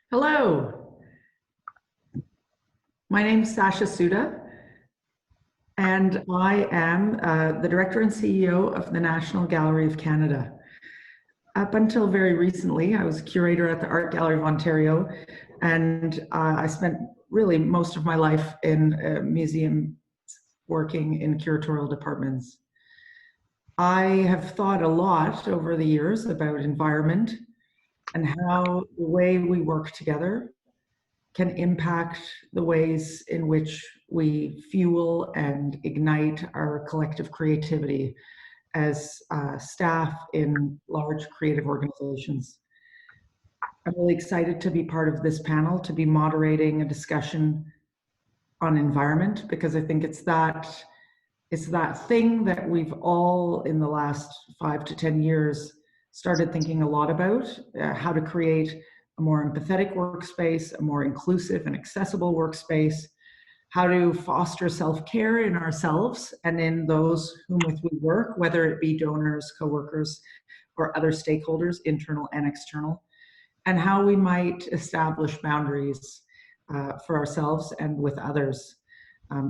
Hello, my name is Sasha Suda, and I am the Director and CEO of the National Gallery of Canada. Up until very recently, I was curator at the Art Gallery of Ontario, and I spent really most of my life in museums working in curatorial departments. I have thought a lot over the years about environment and how the way we work together can impact the ways in which we fuel and ignite our collective creativity as staff in large creative organizations. I'm really excited to be part of this panel, to be moderating a discussion on environment, because I think it's that thing that we've all in the last 5 to 10 years started thinking a lot about, how to create a more empathetic workspace, a more inclusive and accessible workspace, how to foster self-care in ourselves and in those whom with we work, whether it be donors, coworkers, or other stakeholders, internal and external, and how we might establish boundaries for ourselves and with others,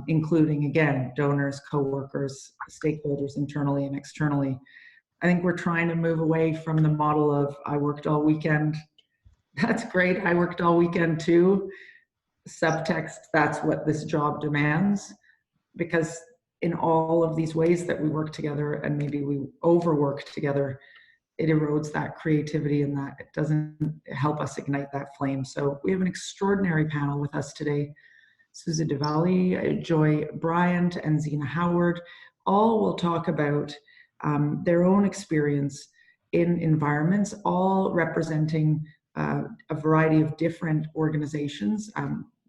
including, again, donors, coworkers, stakeholders internally and externally. I think we're trying to move away from the model of I worked all weekend. That's great. I worked all weekend too. Subtext, that's what this job demands. Because in all of these ways that we work together and maybe we overwork together, it erodes that creativity and that it doesn't help us ignite that flame. So we have an extraordinary panel with us today. Susan DeValle, Joy Bryant, and Zena Howard all will talk about their own experience in environments, all representing a variety of different organizations.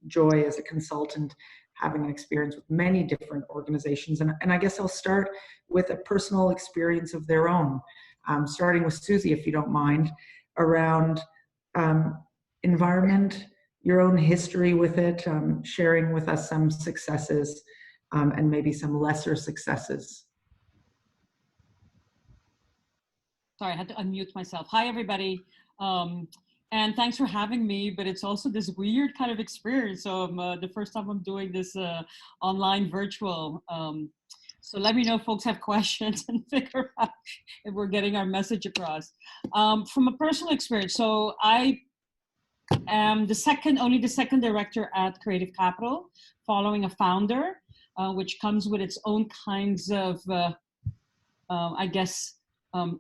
Joy, as a consultant, having an experience with many different organizations. And I guess I'll start with a personal experience of their own, starting with Susie, if you don't mind, around environment, your own history with it, sharing with us some successes and maybe some lesser successes. Sorry, I had to unmute myself. Hi, everybody. And thanks for having me, but it's also this weird kind of experience. So the first time I'm doing this online virtual. So let me know if folks have questions and figure out if we're getting our message across. From a personal experience, so I am only the second director at Creative Capital, following a founder, which comes with its own kinds of, I guess,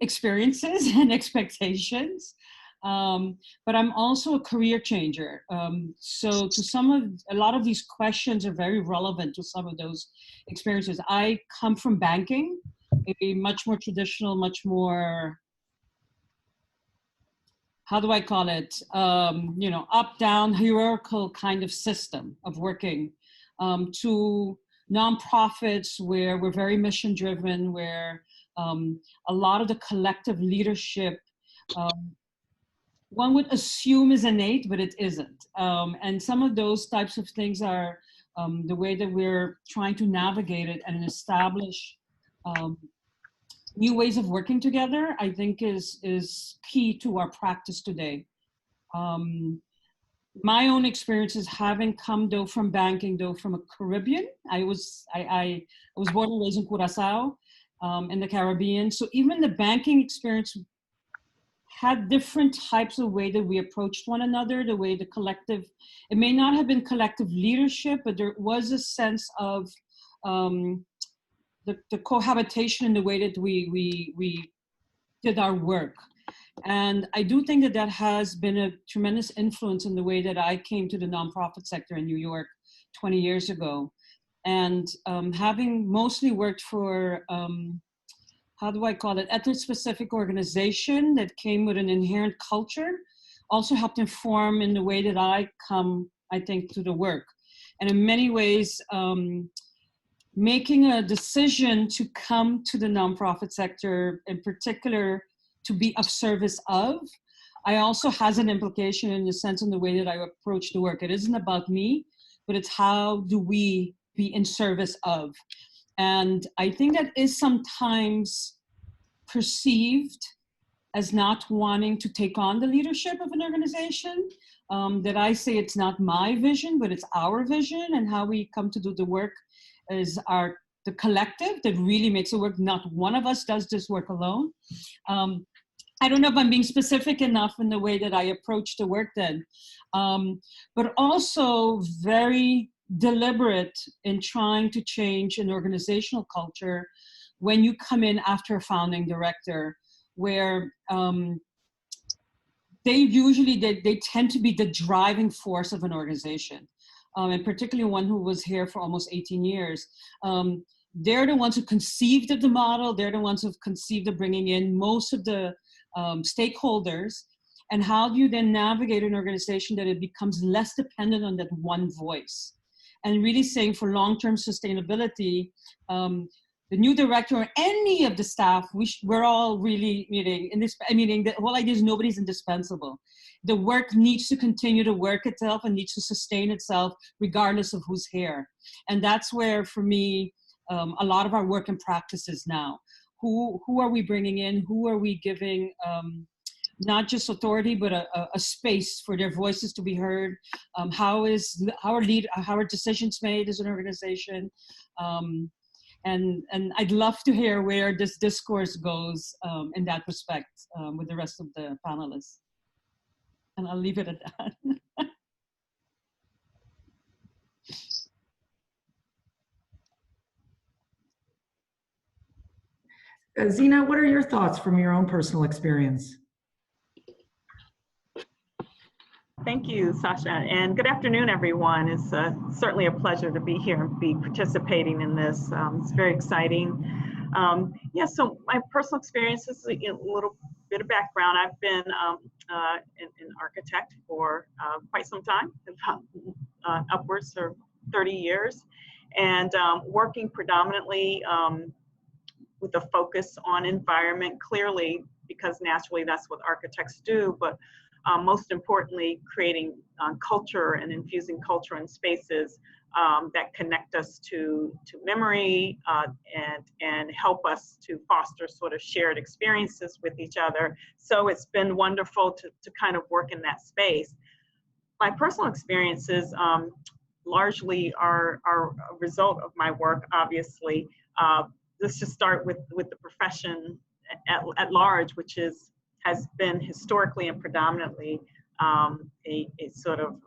experiences and expectations. But I'm also a career changer. So a lot of these questions are very relevant to some of those experiences. I come from banking, a much more traditional, much more, how do I call it? Up, down, hierarchical kind of system of working, to nonprofits where we're very mission driven, where a lot of the collective leadership, one would assume is innate, but it isn't. And some of those types of things are the way that we're trying to navigate it and establish new ways of working together, I think is key to our practice today. My own experiences, having come though from banking, though from a Caribbean, I was born and raised in Curaçao, in the Caribbean. So even the banking experience had different types of way that we approached one another, the way the collective, it may not have been collective leadership, but there was a sense of the cohabitation in the way that we did our work. And I do think that that has been a tremendous influence in the way that I came to the nonprofit sector in New York 20 years ago. And having mostly worked for, how do I call it, ethnic-specific organization that came with an inherent culture, also helped inform in the way that I come, I think, to the work. And in many ways, making a decision to come to the nonprofit sector, in particular, to be of service of, I also has an implication in the sense in the way that I approach the work. It isn't about me, but it's how do we be in service of. And I think that is sometimes perceived as not wanting to take on the leadership of an organization. that I say it's not my vision, but it's our vision, and how we come to do the work is the collective that really makes it work. Not one of us does this work alone. I don't know if I'm being specific enough in the way that I approach the work then, but also very deliberate in trying to change an organizational culture when you come in after a founding director, where they tend to be the driving force of an organization, and particularly one who was here for almost 18 years. They're the ones who conceived of the model. They're the ones who've conceived of bringing in most of the stakeholders. And how do you then navigate an organization that it becomes less dependent on that one voice? And really saying for long-term sustainability, the new director or any of the staff, we're all really meaning the whole idea is nobody's indispensable. The work needs to continue to work itself and needs to sustain itself regardless of who's here. And that's where, for me, a lot of our work and practice is now. Who are we bringing in? Who are we giving not just authority, but a space for their voices to be heard? How are decisions made as an organization? And I'd love to hear where this discourse goes in that respect with the rest of the panelists. And I'll leave it at that. Zina, what are your thoughts from your own personal experience? Thank you, Sasha, and good afternoon, everyone. It's certainly a pleasure to be here and be participating in this. It's very exciting. So my personal experience is a little bit of background. I've been an architect for quite some time, upwards of 30 years, and working predominantly with a focus on environment, clearly, because naturally that's what architects do, but most importantly, creating culture and infusing culture in spaces that connect us to memory and help us to foster sort of shared experiences with each other. So it's been wonderful to kind of work in that space. My personal experiences largely are a result of my work, obviously. Let's just start with the profession at large, which has been historically and predominantly a sort of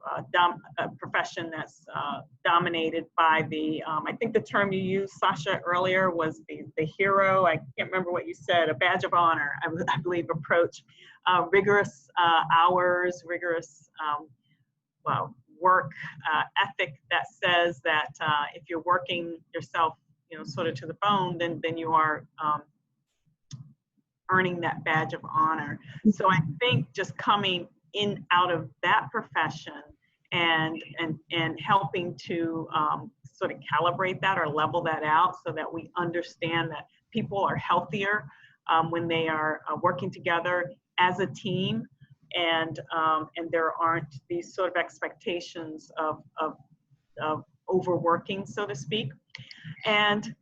a profession that's dominated by I think the term you used, Sasha, earlier was the hero. I can't remember what you said, a badge of honor, I believe, approach. Rigorous hours, rigorous work ethic that says that if you're working yourself, sort of to the bone, then you are earning that badge of honor. So I think just coming in out of that profession and helping to sort of calibrate that or level that out so that we understand that people are healthier when they are working together as a team, and there aren't these sort of expectations of overworking, so to speak. And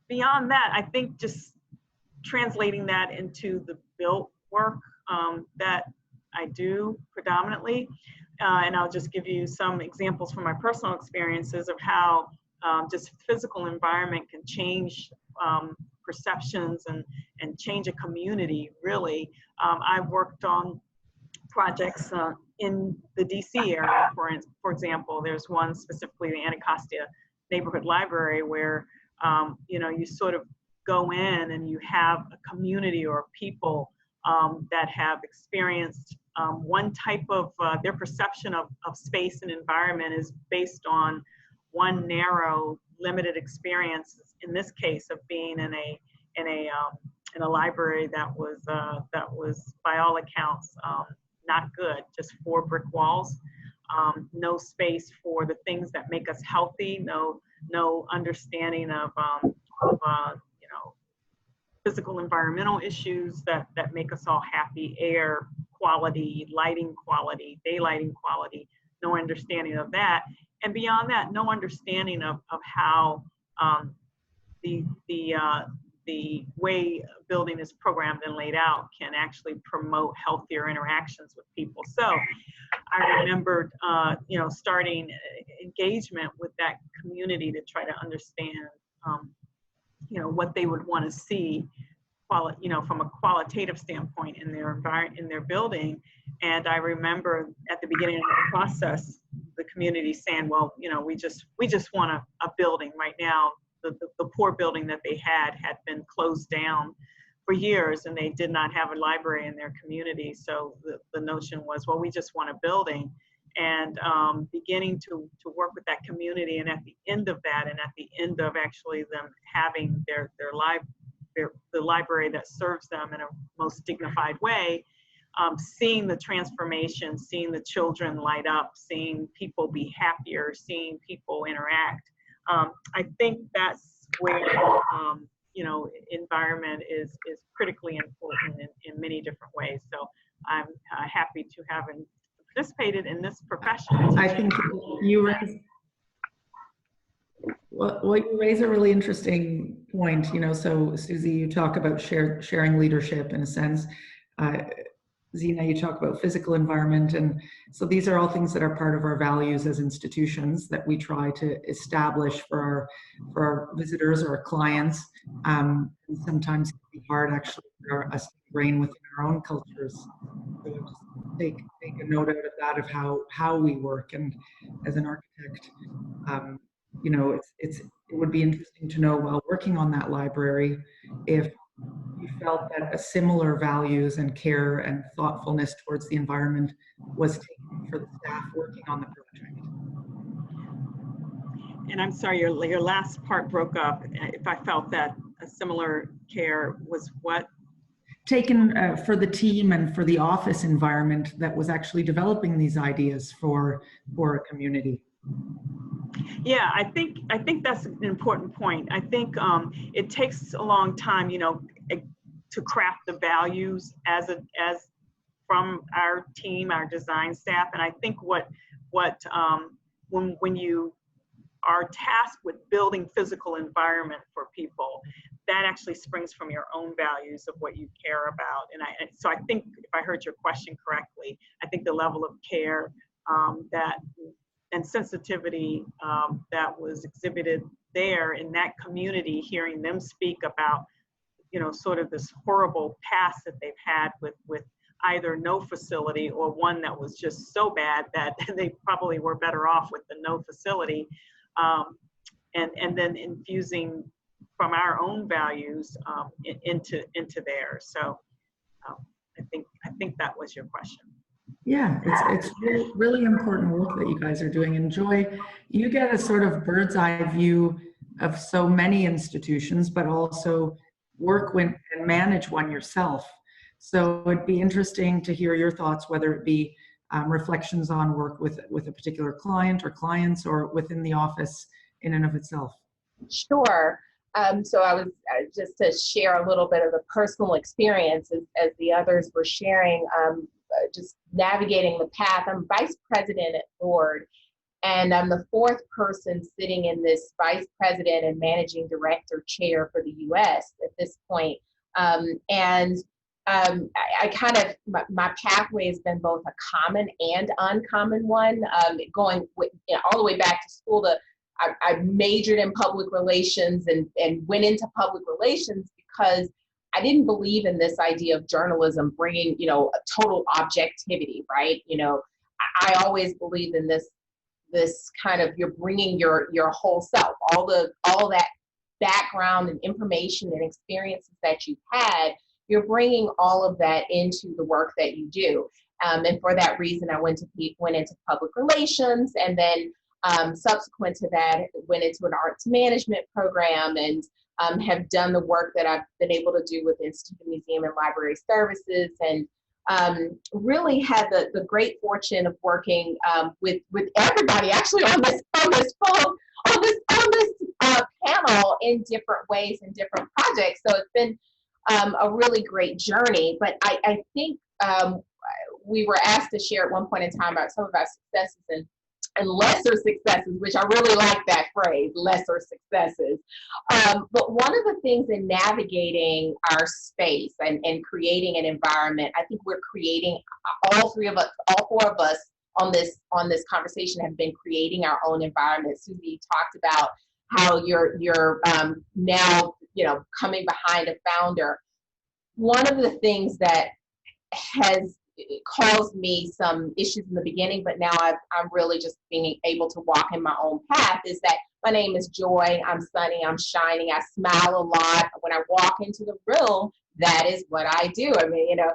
beyond that, I think just translating that into the built work that I do predominantly, and I'll just give you some examples from my personal experiences of how just physical environment can change perceptions and change a community, really. I've worked on projects in the DC area, for example. There's one specifically, the Anacostia Neighborhood Library, where you sort of go in and you have a community or people that have experienced one type of, their perception of space and environment is based on one narrow, limited experience, in this case of being in a library that was by all accounts not good, just 4 brick walls, no space for the things that make us healthy, no understanding of physical environmental issues that make us all happy, air quality, lighting quality, daylighting quality, no understanding of that. And beyond that, no understanding of how the way building is programmed and laid out can actually promote healthier interactions with people. So I remembered, starting engagement with that community to try to understand, what they would want to see, from a qualitative standpoint in their environment, in their building. And I remember at the beginning of the process, the community saying, well, we just want a building right now. The poor building that they had been closed down for years, and they did not have a library in their community. So the notion was, well, we just want a building. And beginning to work with that community, and at the end of that, and at the end of actually them having the library that serves them in a most dignified way, seeing the transformation, seeing the children light up, seeing people be happier, seeing people interact. I think that's where environment is critically important in many different ways. So I'm happy to have participated in this profession. I think you raise you raise a really interesting point. So Susie, you talk about sharing leadership in a sense. Zena, you talk about physical environment, and so these are all things that are part of our values as institutions that we try to establish for our visitors or our clients. Sometimes it can be hard actually for us to ingrain within our own cultures. So just take a note out of that, of how we work. And as an architect, it would be interesting to know, while working on that library, if you felt that a similar values and care and thoughtfulness towards the environment was taken for the staff working on the project. And I'm sorry, your last part broke up. If I felt that a similar care was what? Taken for the team and for the office environment that was actually developing these ideas for a community. Yeah, I think that's an important point. I think it takes a long time, to craft the values as from our team, our design staff. And I think when you are tasked with building physical environment for people, that actually springs from your own values of what you care about. And so I think, if I heard your question correctly, I think the level of care and sensitivity that was exhibited there in that community, hearing them speak about, sort of this horrible past that they've had with either no facility or one that was just so bad that they probably were better off with the no facility, and then infusing from our own values into theirs. So I think that was your question. Yeah, it's really important work that you guys are doing. And Joy, you get a sort of bird's eye view of so many institutions, but also work and manage one yourself. So it'd be interesting to hear your thoughts, whether it be reflections on work with a particular client or clients, or within the office in and of itself. Sure. So I was just to share a little bit of the personal experience as the others were sharing. Just navigating the path. I'm vice president at Ford, and I'm the fourth person sitting in this vice president and managing director chair for the U.S. at this point. I kind of, my pathway has been both a common and uncommon one, going all the way back to school. I majored in public relations and went into public relations because I didn't believe in this idea of journalism bringing, a total objectivity, right? I always believed in this kind of, you're bringing your whole self, all that background and information and experiences that you've had, you're bringing all of that into the work that you do. And for that reason, I went into public relations, and then subsequent to that, went into an arts management program, and have done the work that I've been able to do with Institute of Museum and Library Services, and really had the great fortune of working with everybody actually on this panel in different ways and different projects. So it's been a really great journey. But I think we were asked to share at one point in time about some of our successes and lesser successes, which I really like that phrase, lesser successes. But one of the things in navigating our space and creating an environment, I think we're creating, all four of us on this conversation have been creating our own environment. Susie talked about how you're now, you know, coming behind a founder. One of the things that has caused me some issues in the beginning, but now I'm really just being able to walk in my own path, is that my name is Joy. I'm sunny. I'm shining. I smile a lot. When I walk into the room, that is what I do. I mean, you know,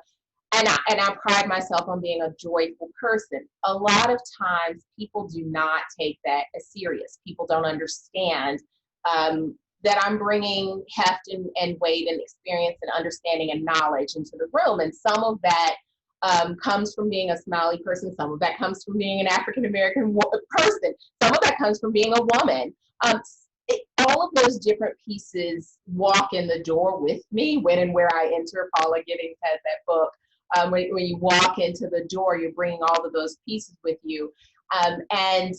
and I pride myself on being a joyful person. A lot of times people do not take that as serious. People don't understand that I'm bringing heft and weight and experience and understanding and knowledge into the room. And some of that comes from being a smiley person. Some of that comes from being an African-American person. Some of that comes from being a woman. All of those different pieces walk in the door with me when and where I enter. Paula Giddings has that book. When you walk into the door, you're bringing all of those pieces with you. And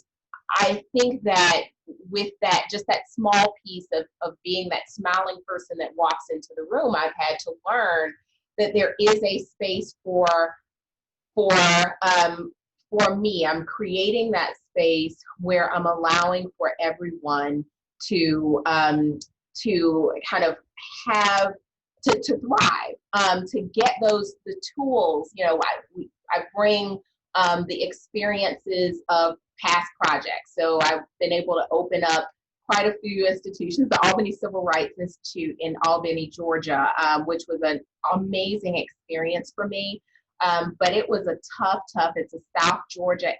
I think that with that, just that small piece of being that smiling person that walks into the room, I've had to learn that there is a space for me. I'm creating that space where I'm allowing for everyone to kind of have to thrive, to get the tools. You know, I bring the experiences of past projects. So I've been able to open up quite a few institutions, the Albany Civil Rights Institute in Albany, Georgia, which was an amazing experience for me. But it was a tough, it's a South Georgia,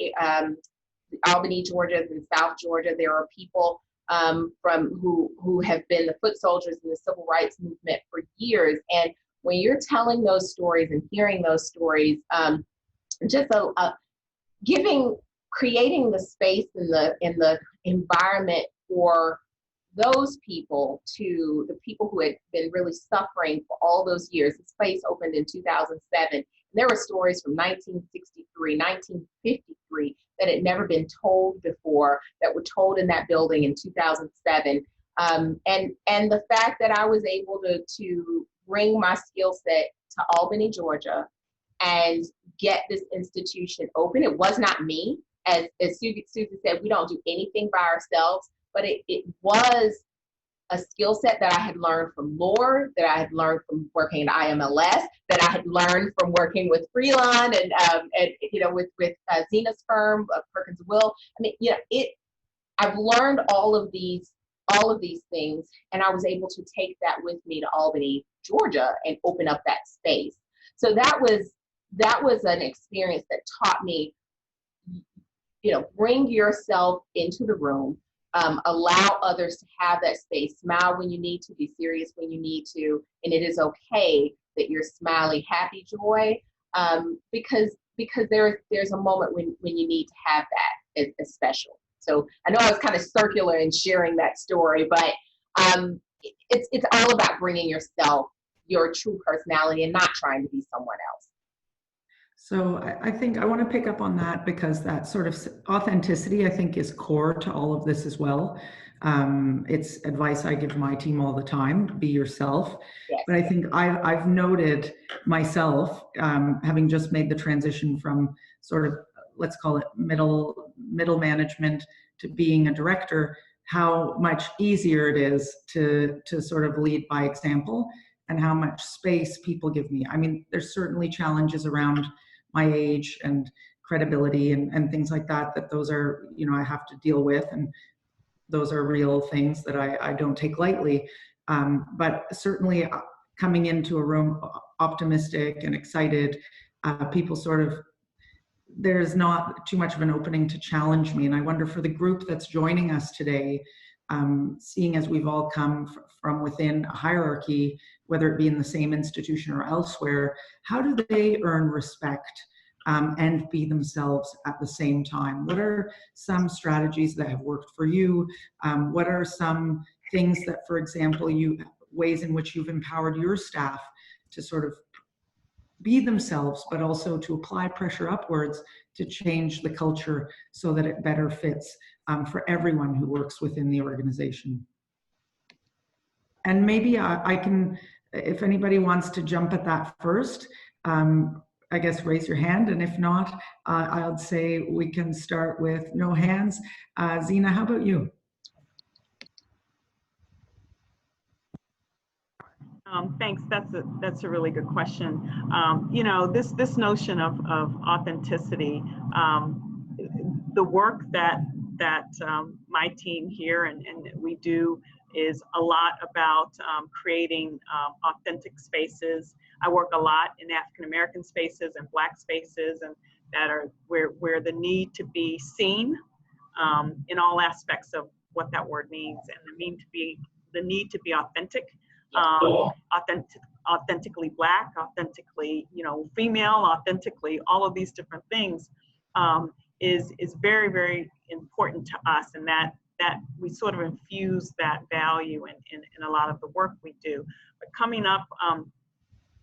Albany, Georgia, and South Georgia. There are people from who have been the foot soldiers in the civil rights movement for years. And when you're telling those stories and hearing those stories, just creating the space in the environment for those people, to the people who had been really suffering for all those years. This place opened in 2007. There were stories from 1963, 1953 that had never been told before, that were told in that building in 2007. And the fact that I was able to bring my skill set to Albany, Georgia, and get this institution open. It was not me. As Susie said, we don't do anything by ourselves, but it was a skill set that I had learned from Lord, that I had learned from working at IMLS, that I had learned from working with Freelon and you know, with Zena's firm, Perkins Will. I mean, you know, I've learned all of these things, and I was able to take that with me to Albany, Georgia, and open up that space. So that was an experience that taught me, you know, bring yourself into the room, allow others to have that space, smile when you need to, be serious when you need to, and it is okay that you're smiley, happy, Joy, because there's a moment when you need to have that as special. So I know I was kind of circular in sharing that story, but it's all about bringing yourself, your true personality, and not trying to be someone else. So I think I want to pick up on that, because that sort of authenticity, I think, is core to all of this as well. It's advice I give my team all the time: be yourself. Yes. But I think I've noted myself, having just made the transition from sort of, let's call it middle management to being a director, how much easier it is to sort of lead by example, and how much space people give me. I mean, there's certainly challenges around my age and credibility and things like that, those are, you know, I have to deal with, and those are real things that I don't take lightly. But certainly coming into a room optimistic and excited, people sort of, there's not too much of an opening to challenge me. And I wonder, for the group that's joining us today, seeing as we've all come from within a hierarchy, whether it be in the same institution or elsewhere, how do they earn respect and be themselves at the same time? What are some strategies that have worked for you? What are some things that, for example, ways in which you've empowered your staff to sort of be themselves, but also to apply pressure upwards to change the culture so that it better fits for everyone who works within the organization? And maybe I can, if anybody wants to jump at that first, I guess, raise your hand. And if not, I would say we can start with no hands. Zena, how about you? Thanks. That's a really good question. You know, this notion of authenticity, the work that my team here and we do is a lot about creating authentic spaces. I work a lot in African American spaces and Black spaces, and that are where the need to be seen in all aspects of what that word means, and the need to be authentic. Authentically Black, authentically, you know, female, authentically, all of these different things is very, very important to us, and that we sort of infuse that value in a lot of the work we do. But coming up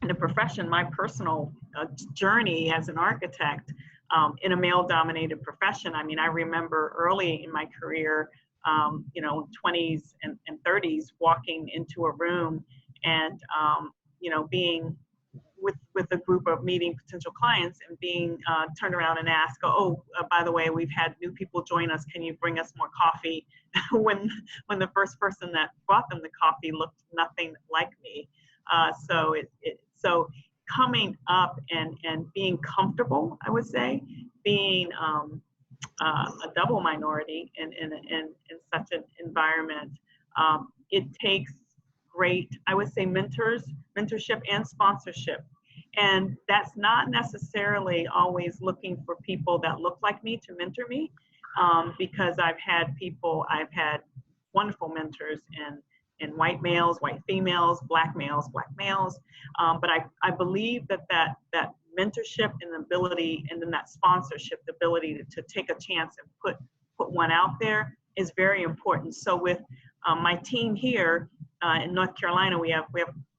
in a profession, my personal journey as an architect in a male-dominated profession, I mean, I remember early in my career, you know, 20s and 30s, walking into a room and, you know, being with a group of meeting potential clients and being turned around and asked, oh, by the way, we've had new people join us. Can you bring us more coffee? when the first person that brought them the coffee looked nothing like me. So coming up and being comfortable, I would say, being a double minority in such an environment, it takes great, I would say, mentorship and sponsorship. And that's not necessarily always looking for people that look like me to mentor me, because I've had wonderful mentors in white males, white females, Black males, Black males. But I believe that mentorship and the ability, and then that sponsorship, the ability to take a chance and put one out there is very important. So with my team here in North Carolina, we have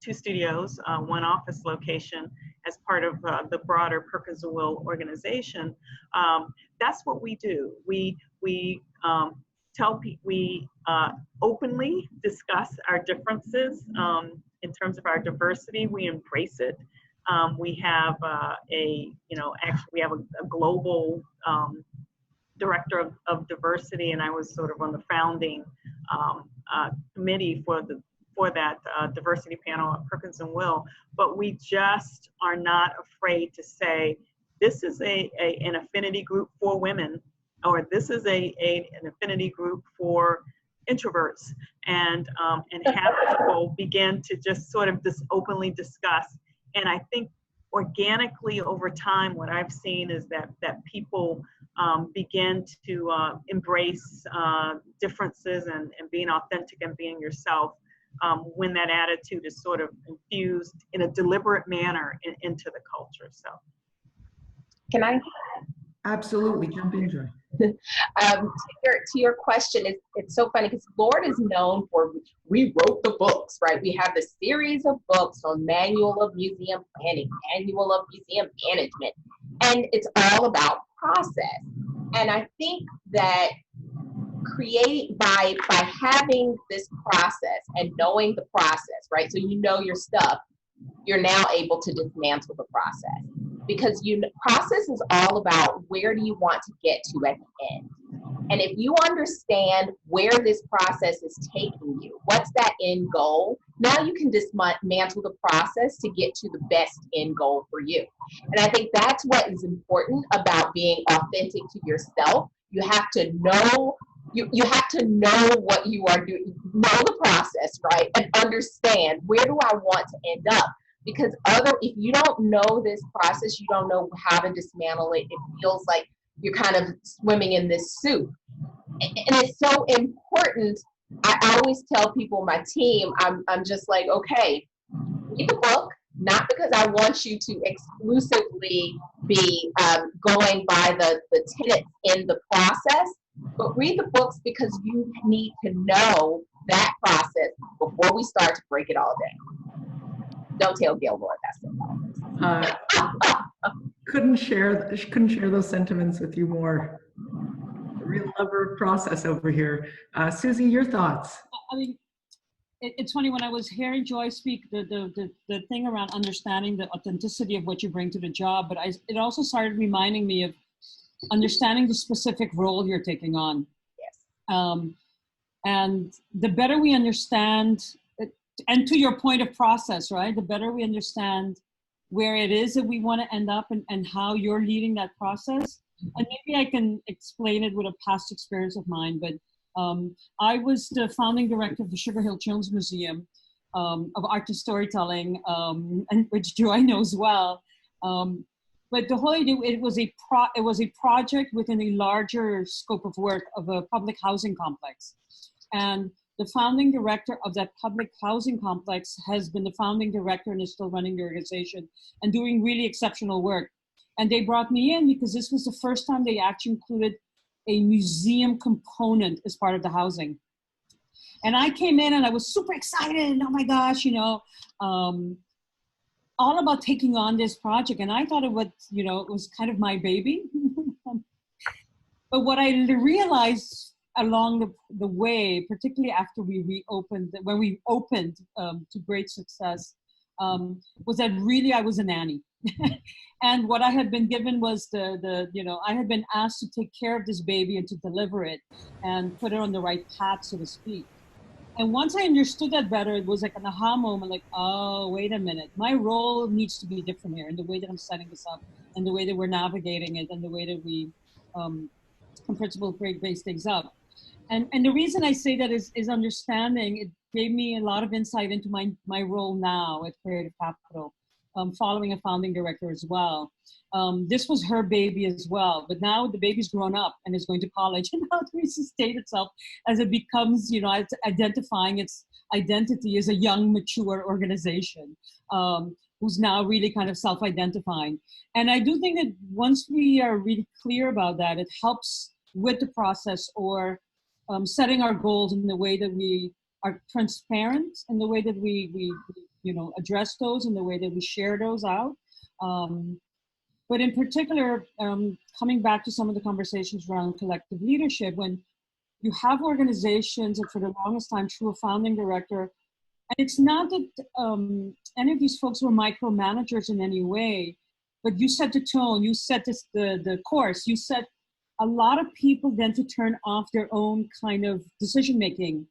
2 studios, 1 office location as part of the broader Perkins-Will organization. That's what we do. We openly discuss our differences in terms of our diversity. We embrace it. We have we have a global director of diversity, and I was sort of on the founding committee for that diversity panel at Perkins-Will. But we just are not afraid to say, this is an affinity group for women, or this is an affinity group for introverts, and have people begin to just sort of openly discuss. And I think organically over time, what I've seen is that people begin to embrace differences and being authentic and being yourself when that attitude is sort of infused in a deliberate manner into the culture. So, can I? Absolutely, jump in, Joy. To your question, it's so funny because Lord is known for, we wrote the books, right? We have a series of books on Manual of Museum Planning, Manual of Museum Management, and it's all about process. And I think that by having this process and knowing the process, right? So you know your stuff, you're now able to dismantle the process. Because process is all about where do you want to get to at the end. And if you understand where this process is taking you, what's that end goal, now you can dismantle the process to get to the best end goal for you. And I think that's what is important about being authentic to yourself. You have to know you have to know what you are doing, know the process, right? And understand, where do I want to end up? Because if you don't know this process, you don't know how to dismantle it. It feels like you're kind of swimming in this soup. And it's so important. I always tell people, my team, I'm just like, okay, read the book, not because I want you to exclusively be going by the tenets in the process, but read the books because you need to know that process before we start to break it all down. Don't tell Gilmore that's it. Couldn't share those sentiments with you more. Real lover of process over here. Susie, your thoughts? I mean, it's funny, when I was hearing Joy speak, the thing around understanding the authenticity of what you bring to the job, but it also started reminding me of understanding the specific role you're taking on. Yes. And the better we understand, and to your point of process, right? The better we understand where it is that we want to end up and how you're leading that process. And maybe I can explain it with a past experience of mine, but I was the founding director of the Sugar Hill Children's Museum of Art and Storytelling, and which Joy knows well. But the whole idea, it was a project within a larger scope of work of a public housing complex. And the founding director of that public housing complex has been the founding director and is still running the organization and doing really exceptional work. And they brought me in because this was the first time they actually included a museum component as part of the housing. And I came in and I was super excited, and oh my gosh, you know, all about taking on this project. And I thought it was, you know, it was kind of my baby. But what I realized along the way, particularly after we reopened, when we opened to great success, was that really I was a nanny. And what I had been given was you know, I had been asked to take care of this baby and to deliver it and put it on the right path, so to speak. And once I understood that better, it was like an aha moment, like, oh, wait a minute, my role needs to be different here, and the way that I'm setting this up, and the way that we're navigating it, and the way that we, in principle, base things up. And the reason I say that is understanding, it gave me a lot of insight into my role now at Creative Capital, following a founding director as well. This was her baby as well, but now the baby's grown up and is going to college, and how to sustain itself as it becomes, you know, it's identifying its identity as a young, mature organization, who's now really kind of self-identifying. And I do think that once we are really clear about that, it helps with the process, or setting our goals in the way that we are transparent, in the way that we you know, address those, in the way that we share those out. But in particular, coming back to some of the conversations around collective leadership, when you have organizations that for the longest time through a founding director, and it's not that any of these folks were micromanagers in any way, but you set the tone, you set the course, you set a lot of people then to turn off their own kind of decision-making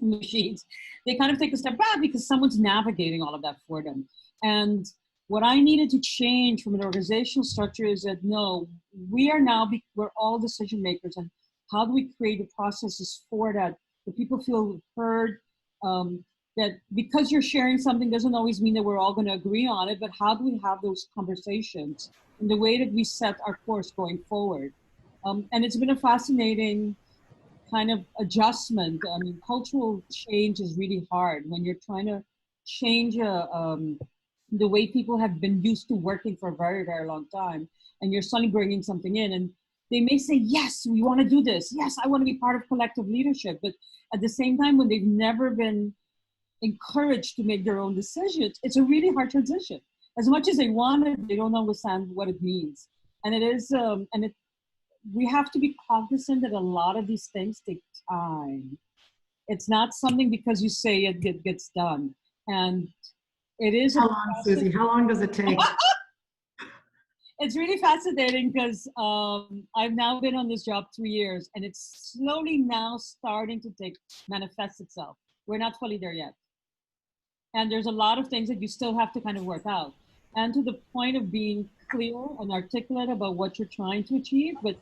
machines. They kind of take a step back because someone's navigating all of that for them. And what I needed to change from an organizational structure is that, no, we are now, we're all decision makers, and how do we create the processes for that people feel heard, that because you're sharing something doesn't always mean that we're all going to agree on it, but how do we have those conversations in the way that we set our course going forward? And it's been a fascinating kind of adjustment. I mean, cultural change is really hard when you're trying to change the way people have been used to working for a very, very long time, and you're suddenly bringing something in, and they may say, yes, we want to do this. Yes, I want to be part of collective leadership. But at the same time, when they've never been encouraged to make their own decisions, it's a really hard transition. As much as they want it, they don't understand what it means. And it is, we have to be cognizant that a lot of these things take time. It's not something because you say it gets done. And it is. How long, Susie? How long does it take? It's really fascinating because I've now been on this job 3 years, and it's slowly now starting to manifest itself. We're not fully there yet. And there's a lot of things that you still have to kind of work out. And to the point of being clear and articulate about what you're trying to achieve, but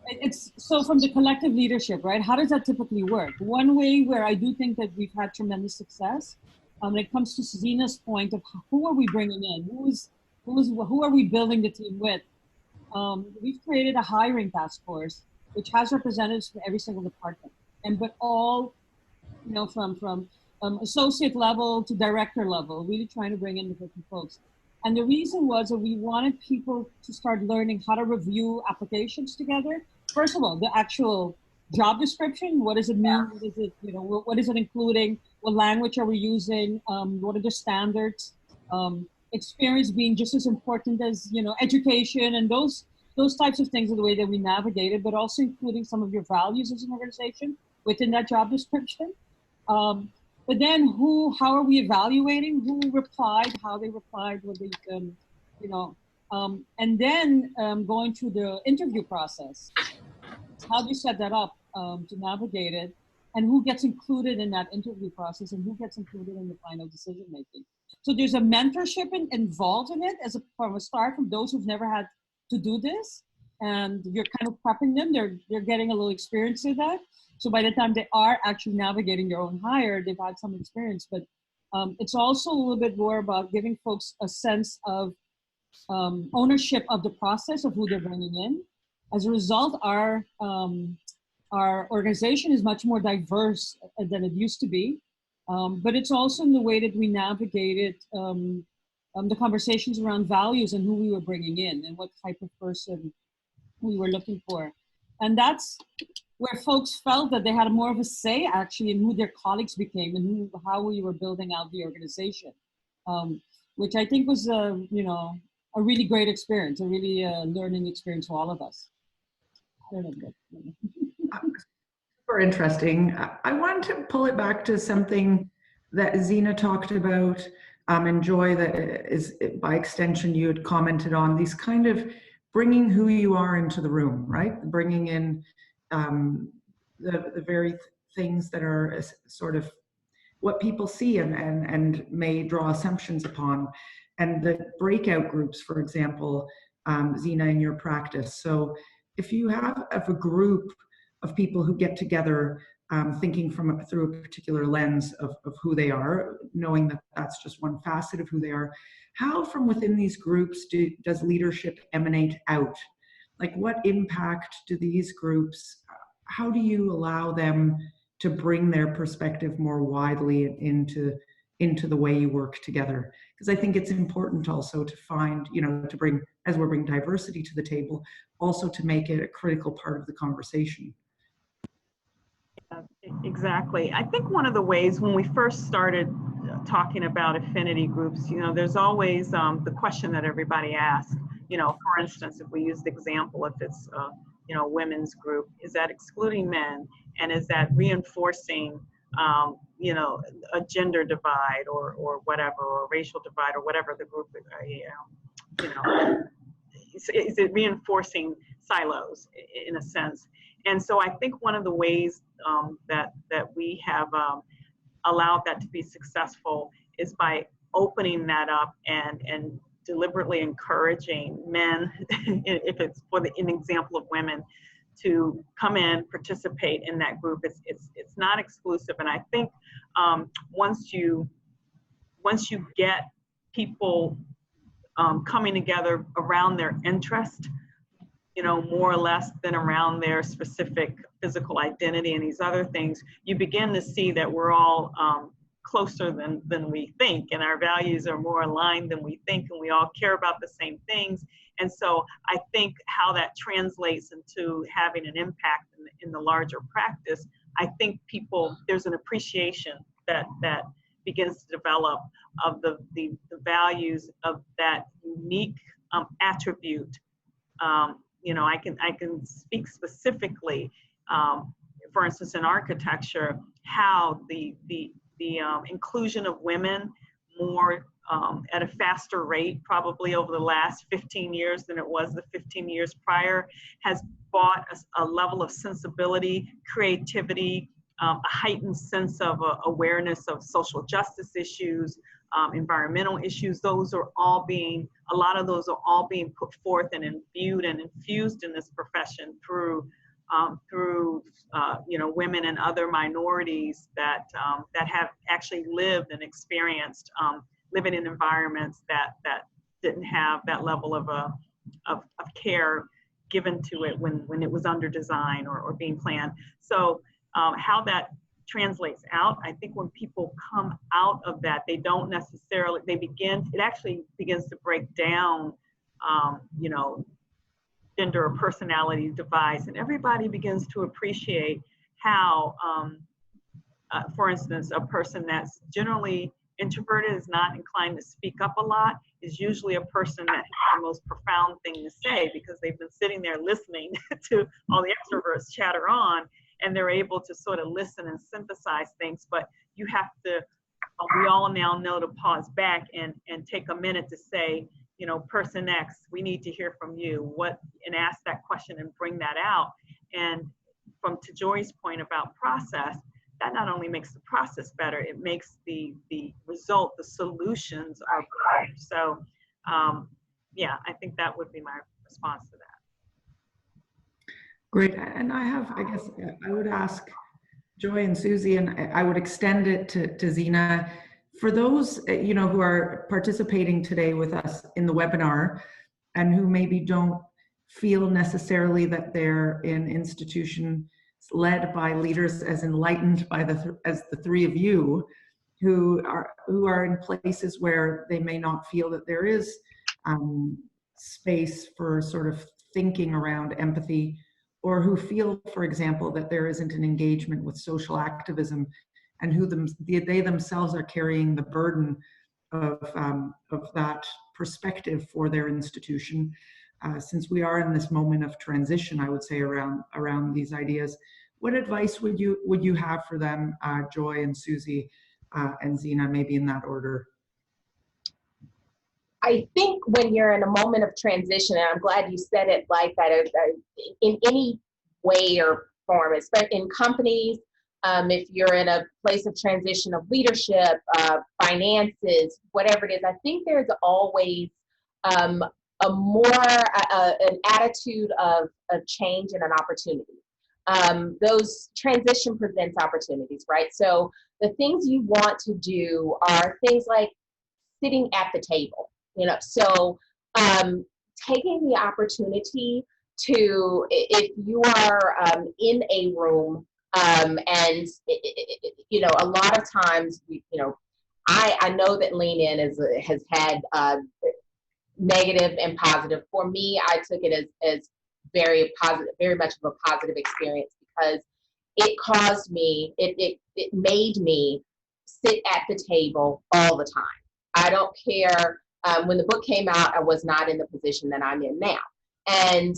it's so from the collective leadership, right? How does that typically work? One way where I do think that we've had tremendous success when it comes to Zina's point of who are we bringing in? Who are we building the team with? We've created a hiring task force, which has representatives from every single department, but all, you know, from associate level to director level, really trying to bring in the different folks. And the reason was that we wanted people to start learning how to review applications together. First of all, the actual job description, what does it mean? What is it, you know, what is it including? What language are we using? What are the standards? Experience being just as important as, you know, education, and those types of things are the way that we navigate it, but also including some of your values as an organization within that job description. But then how are we evaluating who replied, how they replied, what they, you know, and then going through the interview process. How do you set that up to navigate it, and who gets included in that interview process, and who gets included in the final decision making? So there's a mentorship involved in it from a start, from those who've never had to do this, and you're kind of prepping them. They're getting a little experience with that. So by the time they are actually navigating their own hire, they've had some experience. But it's also a little bit more about giving folks a sense of ownership of the process of who they're bringing in. As a result, our organization is much more diverse than it used to be. But it's also in the way that we navigated the conversations around values and who we were bringing in and what type of person we were looking for. And that's where folks felt that they had more of a say actually in who their colleagues became and how we were building out the organization, which I think was you know, a really great experience, a really learning experience for all of us. I don't know. Super interesting. I want to pull it back to something that Zina talked about, and Joy, that is, by extension, you had commented on, these kind of bringing who you are into the room, right? Bringing in the very things that are sort of what people see and may draw assumptions upon. And the breakout groups, for example, Zina, in your practice. So if you have a group of people who get together thinking through a particular lens of who they are, knowing that that's just one facet of who they are, how from within these groups does leadership emanate out? Like what impact do these groups, how do you allow them to bring their perspective more widely into the way you work together? Because I think it's important also to find, you know, to bring, as we're bringing diversity to the table, also to make it a critical part of the conversation. Exactly. I think one of the ways when we first started talking about affinity groups, you know, there's always the question that everybody asks, you know, for instance, if we use the example, if it's, you know, women's group, is that excluding men? And is that reinforcing, you know, a gender divide or whatever, or a racial divide or whatever the group, you know, is it reinforcing silos in a sense? And so I think one of the ways that we have allowed that to be successful is by opening that up and deliberately encouraging men, if it's for an example of women, to come in, participate in that group. It's not exclusive, and I think once you get people coming together around their interest, you know, more or less than around their specific physical identity and these other things, you begin to see that we're all closer than we think, and our values are more aligned than we think, and we all care about the same things. And so I think how that translates into having an impact in the larger practice, I think there's an appreciation that begins to develop of the values of that unique attribute. You know, I can speak specifically, for instance, in architecture, how the inclusion of women more at a faster rate, probably over the last 15 years than it was the 15 years prior, has brought a level of sensibility, creativity, a heightened sense of awareness of social justice issues, environmental issues. Those are all a lot of those are all being put forth and imbued and infused in this profession through you know, women and other minorities that have actually lived and experienced living in environments that didn't have that level of care given to it when it was under design or being planned. So how that translates out, I think when people come out of that, they don't necessarily, it actually begins to break down, you know, gender or personality divides, and everybody begins to appreciate how, for instance, a person that's generally introverted, is not inclined to speak up a lot, is usually a person that has the most profound thing to say, because they've been sitting there listening to all the extroverts chatter on. and they're able to sort of listen and synthesize things. But you have to, we all now know to pause back and take a minute to say, you know, person X, we need to hear from you, and ask that question and bring that out. And to Joy's point about process, that not only makes the process better, it makes the result, the solutions are better. So yeah, I think that would be my response to that. Great. And I guess I would ask Joy and Susie, and I would extend it to Zena. For those, you know, who are participating today with us in the webinar and who maybe don't feel necessarily that they're in institutions led by leaders as enlightened by as the three of you, who are in places where they may not feel that there is space for sort of thinking around empathy, or who feel, for example, that there isn't an engagement with social activism, and who they themselves are carrying the burden of that perspective for their institution. Since we are in this moment of transition, I would say, around these ideas, what advice would you have for them, Joy and Susie and Zena, maybe in that order? I think when you're in a moment of transition, and I'm glad you said it like that, in any way or form, especially in companies, if you're in a place of transition of leadership, finances, whatever it is, I think there's always an attitude of change and an opportunity. Those transition presents opportunities, right? So the things you want to do are things like sitting at the table, you know, so taking the opportunity to, if you are in a room, and you know, a lot of times, you know, I know that Lean In has had negative and positive. For me, I took it as very positive, very much of a positive experience, because it caused me, it made me sit at the table all the time. I don't care. When the book came out, I was not in the position that I'm in now. And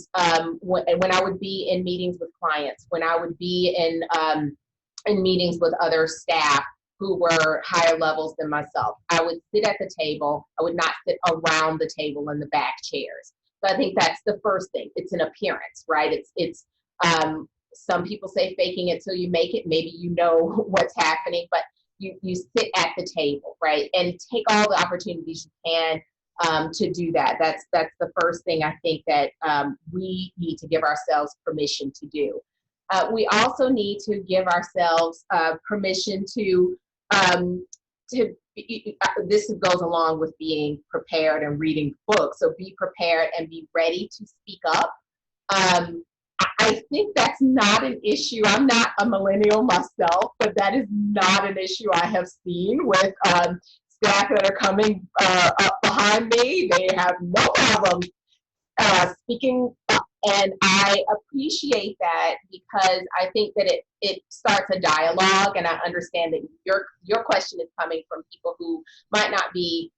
when I would be in meetings with clients, when I would be in meetings with other staff who were higher levels than myself, I would sit at the table. I would not sit around the table in the back chairs. So I think that's the first thing. It's an appearance, right? It's some people say faking it till you make it. Maybe you know what's happening, but you sit at the table, right? And take all the opportunities you can to do that. That's the first thing I think that we need to give ourselves permission to do. We also need to give ourselves permission to this goes along with being prepared and reading books. So be prepared and be ready to speak up. I think that's not an issue. I'm not a millennial myself, but that is not an issue I have seen with staff that are coming up behind me. They have no problem speaking up, and I appreciate that, because I think that it starts a dialogue, and I understand that your question is coming from people who might not be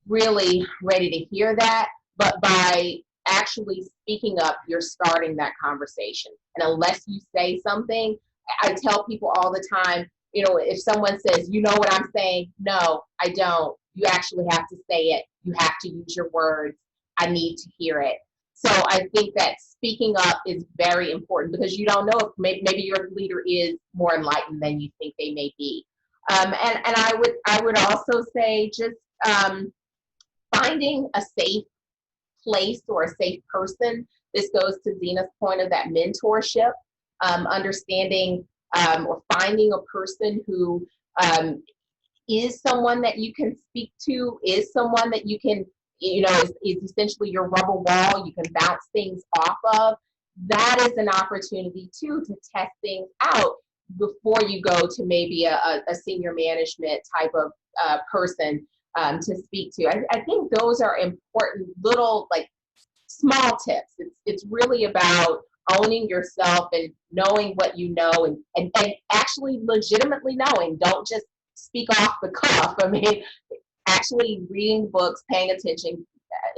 really ready to hear that, but by actually speaking up, you're starting that conversation. And unless you say something, I tell people all the time, you know, if someone says, you know what I'm saying? No, I don't. You actually have to say it. You have to use your words. I need to hear it. So I think that speaking up is very important, because you don't know if maybe your leader is more enlightened than you think they may be. And I would also say just finding a safe place or a safe person. This goes to Zena's point of that mentorship, understanding or finding a person who is someone that you can speak to, is someone that you can, you know, is essentially your rubber wall, you can bounce things off of. That is an opportunity too to test things out before you go to maybe a senior management type of person to speak to. I think those are important little, like, small tips. It's really about owning yourself and knowing what you know, and actually legitimately knowing. Don't just speak off the cuff. I mean, actually reading books, paying attention,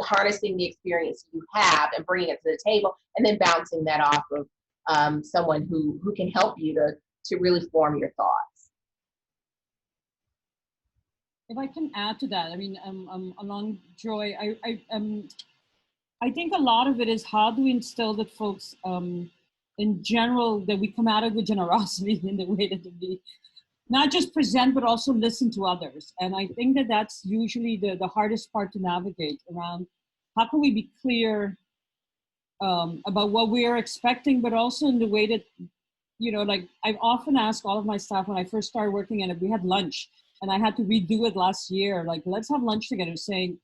harnessing the experience you have and bringing it to the table, and then bouncing that off of someone who can help you to really form your thoughts. If I can add to that, I mean, along Joy, I think a lot of it is how do we instill that folks, in general, that we come at it with generosity in the way that we not just present, but also listen to others. And I think that that's usually the hardest part to navigate around. How can we be clear about what we are expecting, but also in the way that, like I've often asked all of my staff when I first started working, and we had lunch, and I had to redo it last year, like, let's have lunch together, saying,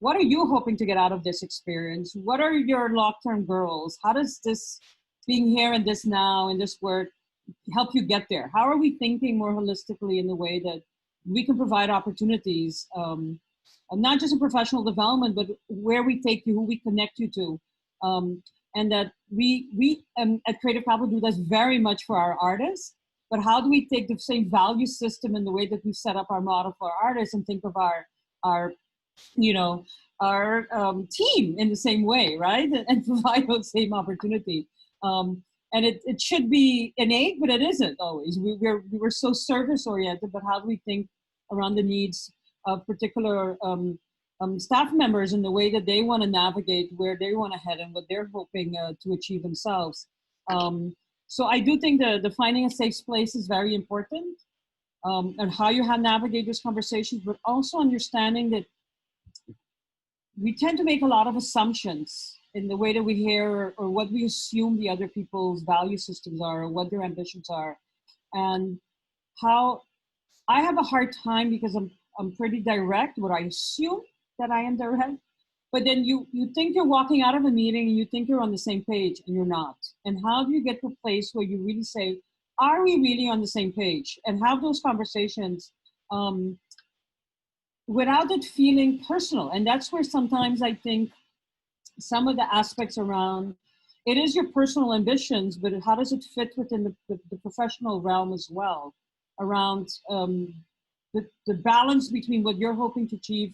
what are you hoping to get out of this experience? What are your long-term goals? How does this being here and this now and this work help you get there? How are we thinking more holistically in the way that we can provide opportunities, not just in professional development, but where we take you, who we connect you to. And that we at Creative Capital do this very much for our artists, but how do we take the same value system in the way that we set up our model for artists and think of our team in the same way, right? And provide those same opportunity. And it should be innate, but it isn't always. We were so service oriented, but how do we think around the needs of particular staff members and the way that they want to navigate where they want to head and what they're hoping to achieve themselves. So I do think the finding a safe place is very important, and how you navigate those conversations, but also understanding that we tend to make a lot of assumptions in the way that we hear or what we assume the other people's value systems are or what their ambitions are. And how I have a hard time because I'm pretty direct, what I assume that I am direct, but then you think you're walking out of a meeting and you think you're on the same page and you're not. And how do you get to a place where you really say, are we really on the same page? And have those conversations without it feeling personal. And that's where sometimes I think some of the aspects around, it is your personal ambitions, but how does it fit within the professional realm as well, around the balance between what you're hoping to achieve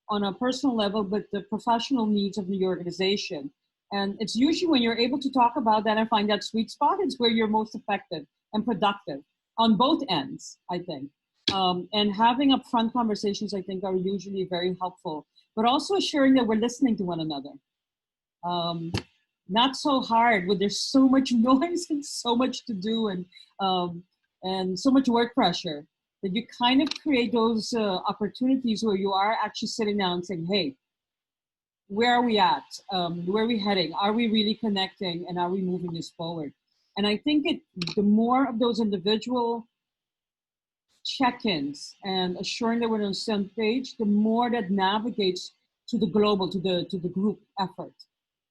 on a personal level, but the professional needs of the organization. And it's usually when you're able to talk about that and find that sweet spot, it's where you're most effective and productive on both ends, I think. And having upfront conversations, I think, are usually very helpful, but also assuring that we're listening to one another. Not so hard when there's so much noise and so much to do and so much work pressure, that you kind of create those opportunities where you are actually sitting down and saying, hey, where are we at? Where are we heading? Are we really connecting? And are we moving this forward? And I think the more of those individual check-ins and assuring that we're on the same page, the more that navigates to the global, to the group effort.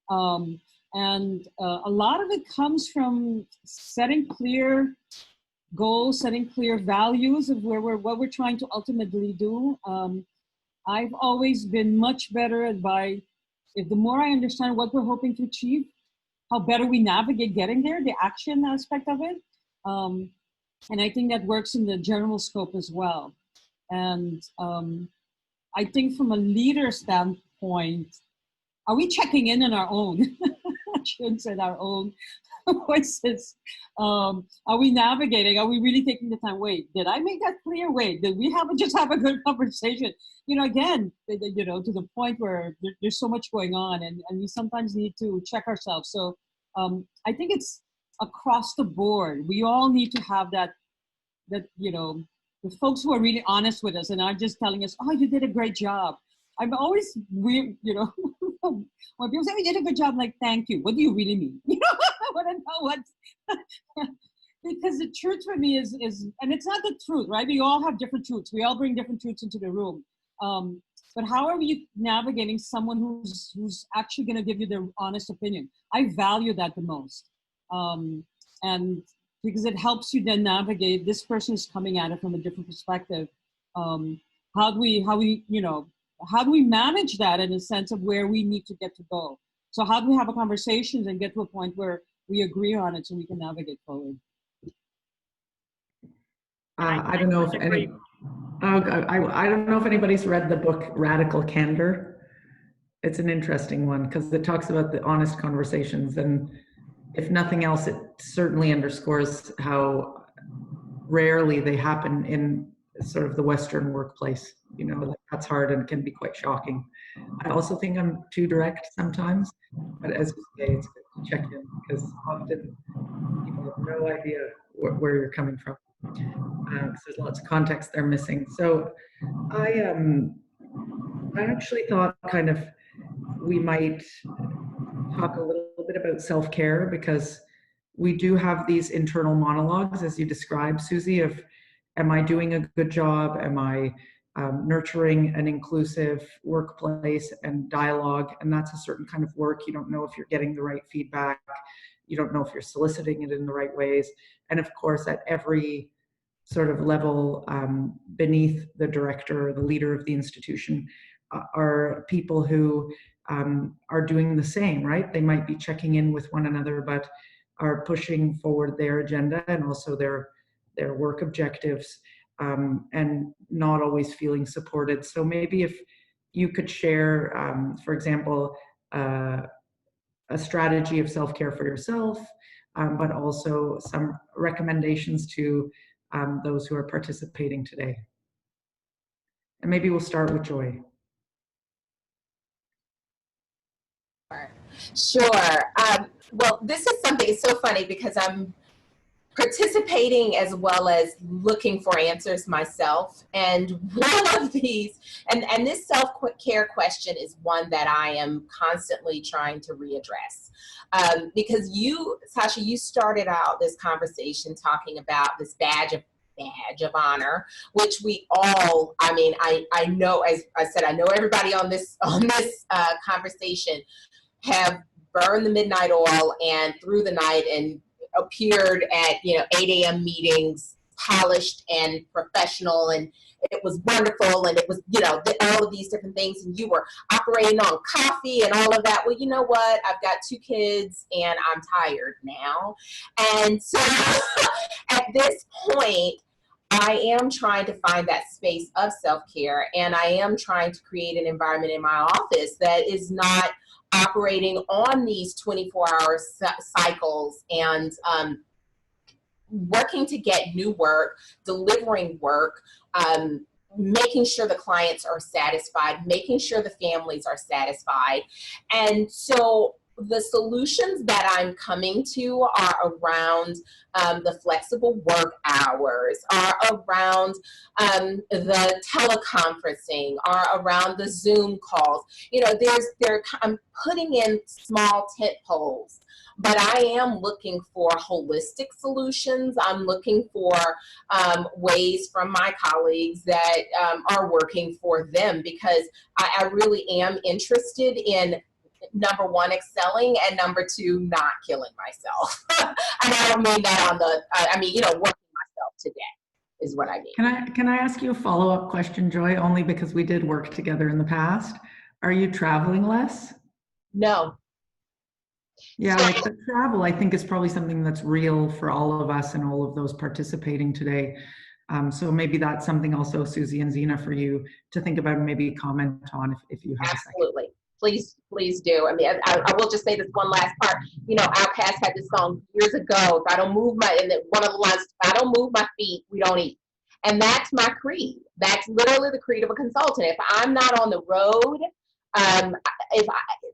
And a lot of it comes from setting clear goals, setting clear values of what we're trying to ultimately do. I've always been much better at if the more I understand what we're hoping to achieve, how better we navigate getting there, the action aspect of it. And I think that works in the general scope as well. And I think from a leader standpoint, are we checking in on our own? I shouldn't say our own voices. Are we navigating? Are we really taking the time? Wait, did I make that clear? Wait, did we just have a good conversation? Again, to the point where there's so much going on, and we sometimes need to check ourselves. So I think it's across the board. We all need to have that the folks who are really honest with us and are just telling us, oh, you did a great job. I'm always weird, when people say, oh, you did a good job, I'm like, thank you. What do you really mean? I want to know what, because the truth for me is, and it's not the truth, right? We all have different truths. We all bring different truths into the room. But how are we navigating someone who's actually going to give you their honest opinion? I value that the most. And because it helps you then navigate, this person is coming at it from a different perspective. How do we manage that in a sense of where we need to get to go? So how do we have a conversation and get to a point where we agree on it so we can navigate forward? I don't know if I don't know if anybody's read the book Radical Candor. It's an interesting one because it talks about the honest conversations, and if nothing else, it certainly underscores how rarely they happen in sort of the Western workplace. You know, that's hard and can be quite shocking. I also think I'm too direct sometimes, but as you say, it's good to check in because often people have no idea where you're coming from. Because there's lots of context they're missing. So I actually thought kind of we might talk a little bit about self-care because we do have these internal monologues, as you described, Susie, of am I doing a good job? Am I nurturing an inclusive workplace and dialogue? And that's a certain kind of work. You don't know if you're getting the right feedback. You don't know if you're soliciting it in the right ways. And of course, at every sort of level beneath the director or the leader of the institution are people who are doing the same, right? They might be checking in with one another, but are pushing forward their agenda and also their work objectives and not always feeling supported. So maybe if you could share, for example, a strategy of self-care for yourself, but also some recommendations to those who are participating today. And maybe we'll start with Joy. Sure. Well, this is something, it's so funny because I'm participating as well as looking for answers myself. And one of these, and this self-care question is one that I am constantly trying to readdress. Because you, Sasha, you started out this conversation talking about this badge of honor, which we all, I mean, I know, as I said, I know everybody on this conversation have burned the midnight oil and through the night and appeared at 8 a.m. meetings, polished and professional, and it was wonderful, and it was all of these different things, and you were operating on coffee and all of that. Well, you know what? I've got 2 kids and I'm tired now, and so at this point, I am trying to find that space of self-care, and I am trying to create an environment in my office that is not operating on these 24-hour cycles and working to get new work, delivering work, making sure the clients are satisfied, making sure the families are satisfied. And so the solutions that I'm coming to are around the flexible work hours, are around the teleconferencing, are around the Zoom calls. I'm putting in small tent poles, but I am looking for holistic solutions. I'm looking for ways from my colleagues that are working for them, because I really am interested in, number 1, excelling, and number 2, not killing myself. And I don't mean that on working myself today is what I mean. Can I ask you a follow-up question, Joy, only because we did work together in the past? Are you traveling less? No. Yeah, like the travel, I think, is probably something that's real for all of us and all of those participating today. So maybe that's something also, Susie and Zena, for you to think about and maybe comment on if you have Absolutely. Please do. I mean, I will just say this one last part. Outkast had this song years ago. If I don't move one of the lines, if I don't move my feet, we don't eat. And that's my creed. That's literally the creed of a consultant. If I'm not on the road,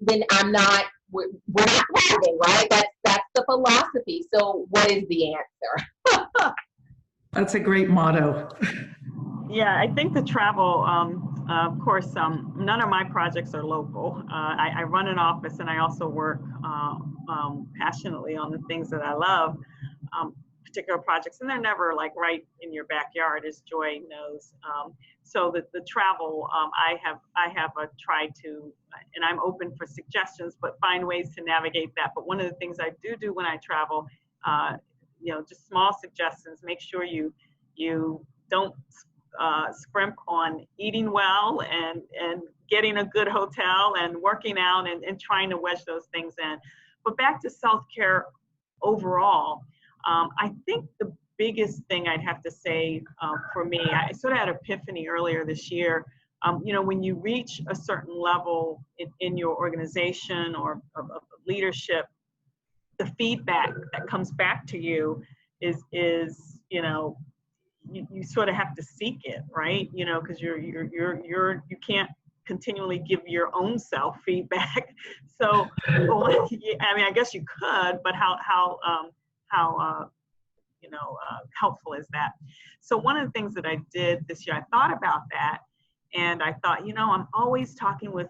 then I'm not, we're not thriving, right? That's the philosophy. So what is the answer? That's a great motto. Yeah, I think the travel, of course, none of my projects are local. I run an office, and I also work passionately on the things that I love, particular projects, and they're never like right in your backyard, as Joy knows. So the travel, I have tried to, and I'm open for suggestions, but find ways to navigate that. But one of the things I do when I travel, just small suggestions, make sure you don't scrimp on eating well and getting a good hotel and working out and trying to wedge those things in. But back to self-care overall, I think the biggest thing I'd have to say for me, I sort of had an epiphany earlier this year. When you reach a certain level in your organization or of leadership, the feedback that comes back to you is you know, you sort of have to seek it, right? You know, because you can't continually give your own self feedback. So, I mean, I guess you could, but how you know, helpful is that? So one of the things that I did this year, I thought about that, and I thought, you know, I'm always talking with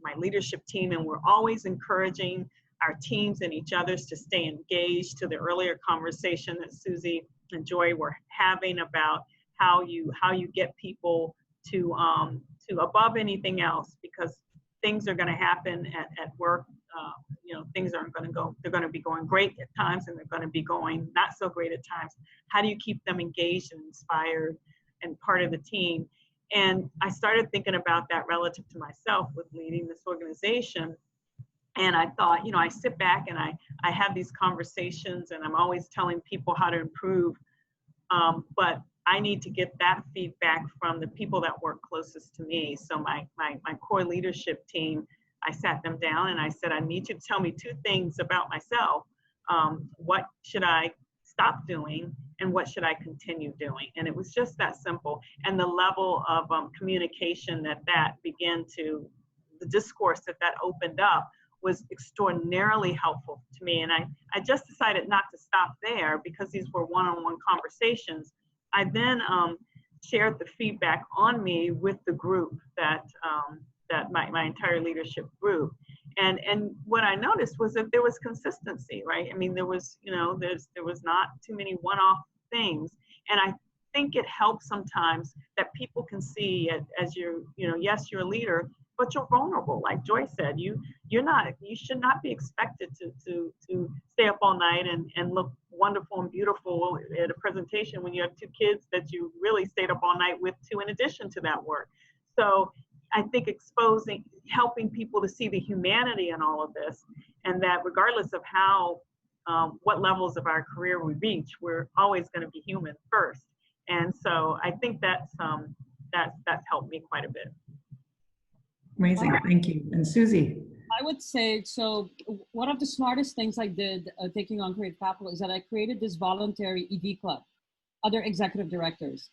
my leadership team, and we're always encouraging our teams and each others to stay engaged. To the earlier conversation that Susie and Joy were having about how you get people to above anything else, because things are going to happen at work. You know, things aren't going to go, they're going to be going great at times, and they're going to be going not so great at times. How do you keep them engaged and inspired and part of the team? And I started thinking about that relative to myself with leading this organization. And I thought, you know, I sit back and I have these conversations, and I'm always telling people how to improve. But I need to get that feedback from the people that work closest to me. So my core leadership team, I sat them down and I said, I need you to tell me two things about myself. What should I stop doing, and what should I continue doing? And it was just that simple. And the level of communication that began to, the discourse that opened up was extraordinarily helpful to me. And I just decided not to stop there, because these were one-on-one conversations. I then shared the feedback on me with the group that my entire leadership group. And what I noticed was that there was consistency, right? I mean, there was, you know, there was not too many one-off things. And I think it helps sometimes that people can see it as you know, yes, you're a leader, but you're vulnerable. Like Joy said, you should not be expected to stay up all night and look wonderful and beautiful at a presentation when you have two kids that you really stayed up all night with too, in addition to that work. So I think helping people to see the humanity in all of this, and that regardless of how, what levels of our career we reach, we're always going to be human first. And so I think that's helped me quite a bit. Amazing, thank you. And Susie? I would say, so one of the smartest things I did taking on Creative Capital is that I created this voluntary ED club, other executive directors.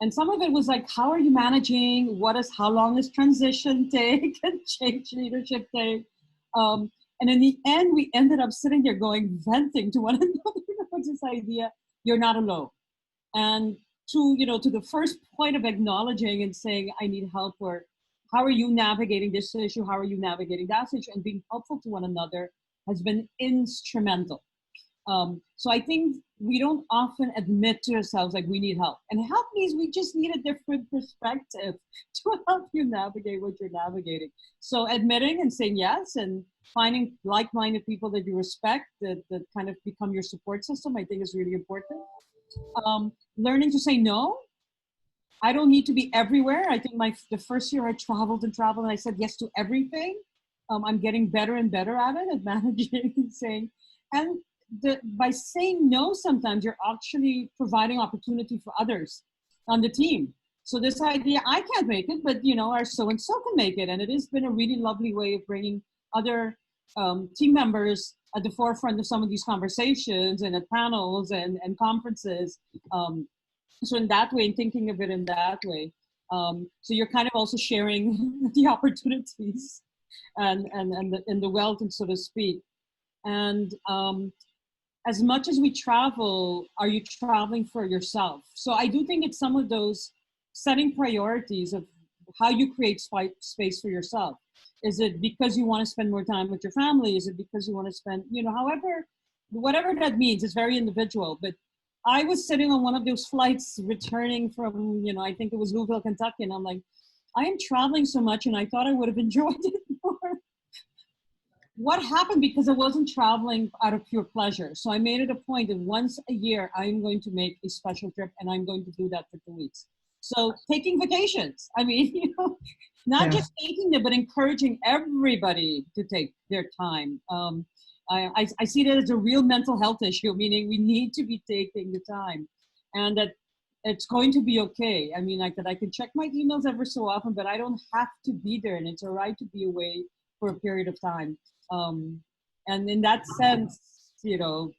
And some of it was like, how are you managing? How long does transition take and change leadership take? And in the end, we ended up sitting there venting to one another about this idea, you're not alone. And to the first point of acknowledging and saying, I need help, or how are you navigating this issue? How are you navigating that issue? And being helpful to one another has been instrumental. So I think we don't often admit to ourselves like we need help. And help means we just need a different perspective to help you navigate what you're navigating. So admitting and saying yes, and finding like-minded people that you respect, that kind of become your support system, I think is really important. Learning to say no. I don't need to be everywhere. I think the first year I traveled and I said yes to everything. I'm getting better and better at it, at managing and saying, and by saying no, sometimes you're actually providing opportunity for others on the team. So this idea, I can't make it, but our so-and-so can make it. And it has been a really lovely way of bringing other team members at the forefront of some of these conversations and at panels and conferences. So in that way, and thinking of it in that way, so you're kind of also sharing the opportunities and the wealth, and so to speak. And as much as we travel, are you traveling for yourself? So I do think it's some of those setting priorities of how you create space for yourself. Is it because you want to spend more time with your family? Is it because you want to spend, whatever that means, it's very individual. But I was sitting on one of those flights returning from, I think it was Louisville, Kentucky, and I'm like, I am traveling so much and I thought I would have enjoyed it more. What happened? Because I wasn't traveling out of pure pleasure. So I made it a point that once a year, I'm going to make a special trip, and I'm going to do that for 2 weeks. So taking vacations, I mean, not just taking them, but encouraging everybody to take their time. I see that as a real mental health issue, meaning we need to be taking the time, and that it's going to be okay. I mean, like that I can check my emails ever so often, but I don't have to be there, and it's all right to be away for a period of time. And in that sense, you know,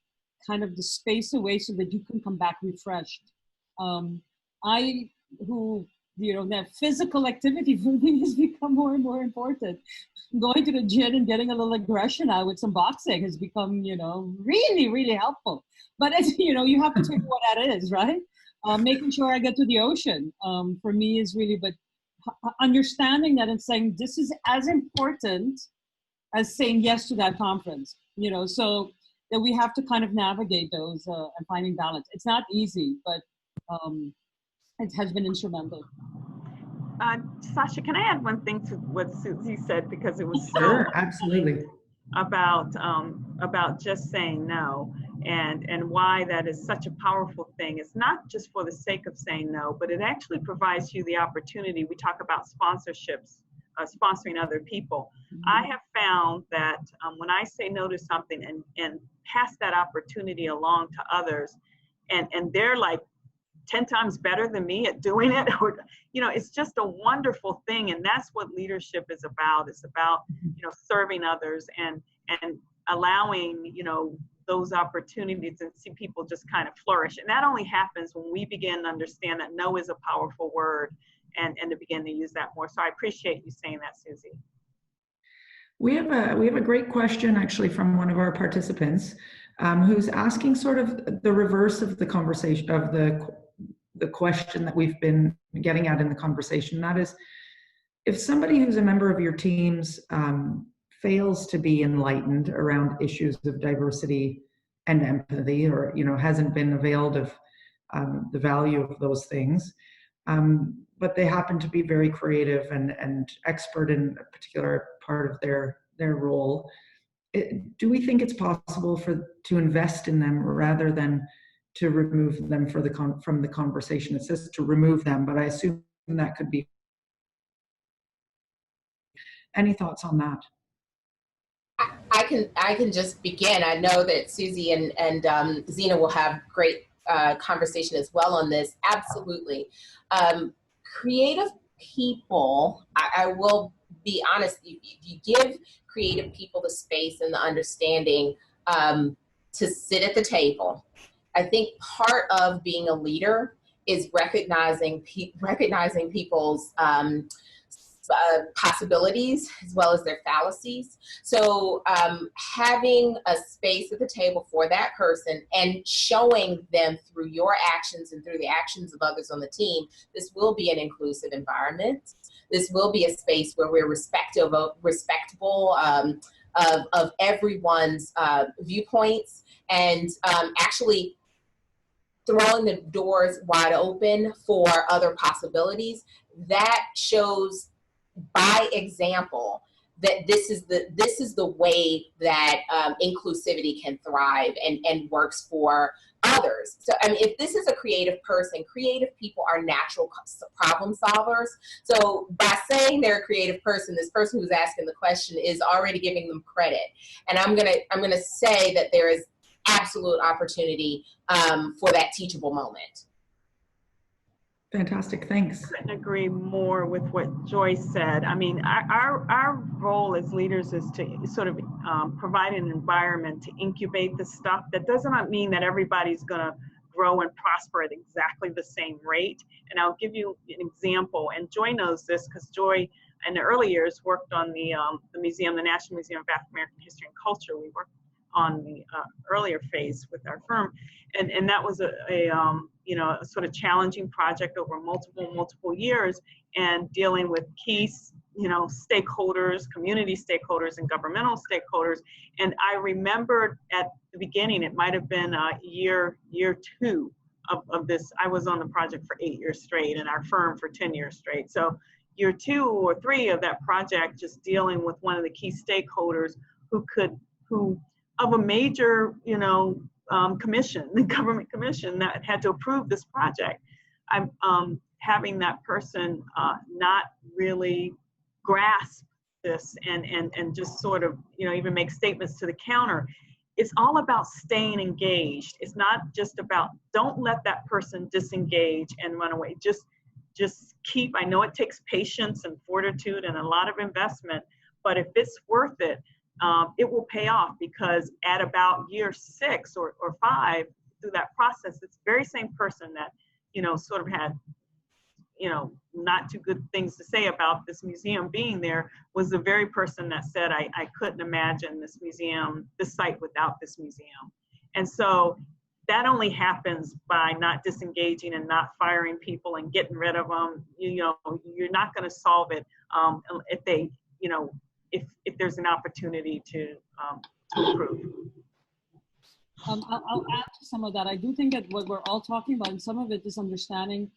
kind of the space away so that you can come back refreshed. That physical activity for me has become more and more important. Going to the gym and getting a little aggression out with some boxing has become, you know, really, really helpful. But it's, you know, you have to tell what that is, right? Making sure I get to the ocean for me is really, but understanding that and saying this is as important as saying yes to that conference, you know, so that we have to kind of navigate those and finding balance. It's not easy, but it has been instrumental. Sasha, can I add one thing to what Susie said, because it was so Sure, absolutely. about just saying no, and why that is such a powerful thing. It's not just for the sake of saying no, but it actually provides you the opportunity. We talk about sponsorships, sponsoring other people. I have found that when I say no to something and pass that opportunity along to others, and they're like 10 times better than me at doing it, or, you know, it's just a wonderful thing. And that's what leadership is about. It's about, you know, serving others and allowing, you know, those opportunities and see people just kind of flourish. And that only happens when we begin to understand that no is a powerful word and to begin to use that more. So I appreciate you saying that, Susie. We have a great question actually from one of our participants who's asking sort of the reverse of the conversation of the question that we've been getting at in the conversation. That is, if somebody who's a member of your teams fails to be enlightened around issues of diversity and empathy, or, you know, hasn't been availed of the value of those things, but they happen to be very creative and expert in a particular part of their role, do we think it's possible to invest in them rather than to remove them from the conversation? It says to remove them, but I assume that could be. Any thoughts on that? I can just begin. I know that Susie and Zena will have great conversation as well on this. Absolutely. Creative people, I will be honest, if you give creative people the space and the understanding to sit at the table, I think part of being a leader is recognizing people's possibilities as well as their fallacies. So having a space at the table for that person and showing them through your actions and through the actions of others on the team, this will be an inclusive environment. This will be a space where we're respectful of everyone's viewpoints, and actually throwing the doors wide open for other possibilities. That shows by example that this is the way that inclusivity can thrive and works for others. So, I mean, if this is a creative person, creative people are natural problem solvers. So by saying they're a creative person, this person who's asking the question is already giving them credit. And I'm gonna say that there is absolute opportunity for that teachable moment. Fantastic, thanks. I couldn't agree more with what Joyce said. I mean, our role as leaders is to sort of provide an environment to incubate this stuff. That does not mean that everybody's going to grow and prosper at exactly the same rate. And I'll give you an example. And Joy knows this because Joy, in the early years, worked on the museum, the National Museum of African American History and Culture. We worked on the earlier phase with our firm, and that was a sort of challenging project over multiple years, and dealing with key stakeholders, community stakeholders, and governmental stakeholders. And I remembered at the beginning, it might have been year 2 of this. I was on the project for 8 years straight, and our firm for 10 years straight. So year 2 or 3 of that project, just dealing with one of the key stakeholders who of a major, commission, the government commission that had to approve this project. I'm having that person not really grasp this and just sort of, even make statements to the counter. It's all about staying engaged. It's not just about, don't let that person disengage and run away. Just keep, I know it takes patience and fortitude and a lot of investment, but if it's worth it, it will pay off, because at about year 6 or 5 through that process, it's the very same person that, sort of had, not too good things to say about this museum being there, was the very person that said, I couldn't imagine this site without this museum. And so that only happens by not disengaging and not firing people and getting rid of them. You're not going to solve it if they, if there's an opportunity to improve. I'll add to some of that. I do think that what we're all talking about, and some of it is understanding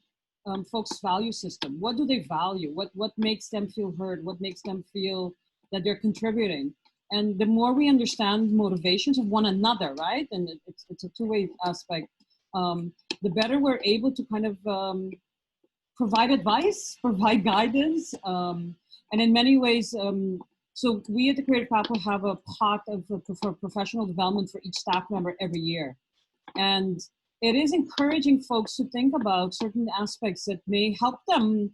folks' value system. What do they value? What makes them feel heard? What makes them feel that they're contributing? And the more we understand motivations of one another, right? And it's a two-way aspect. The better we're able to kind of provide advice, provide guidance, and in many ways, so we at the Creative Pathway have a pot for professional development for each staff member every year. And it is encouraging folks to think about certain aspects that may help them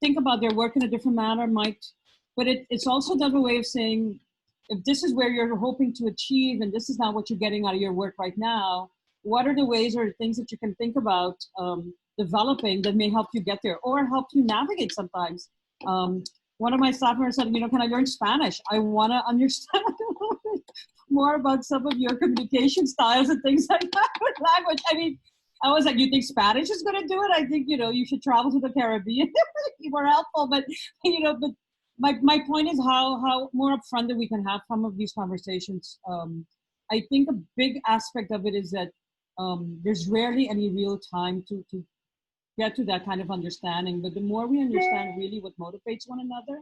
think about their work in a different manner, but it's also another way of saying, if this is where you're hoping to achieve and this is not what you're getting out of your work right now, what are the ways or things that you can think about developing that may help you get there or help you navigate sometimes? One of my staff members said, can I learn Spanish? I want to understand more about some of your communication styles and things like that with language. I mean, I was like, you think Spanish is going to do it? I think, you should travel to the Caribbean. Be more helpful. But, but my point is how more upfront that we can have some of these conversations. I think a big aspect of it is that there's rarely any real time to get to that kind of understanding. But the more we understand really what motivates one another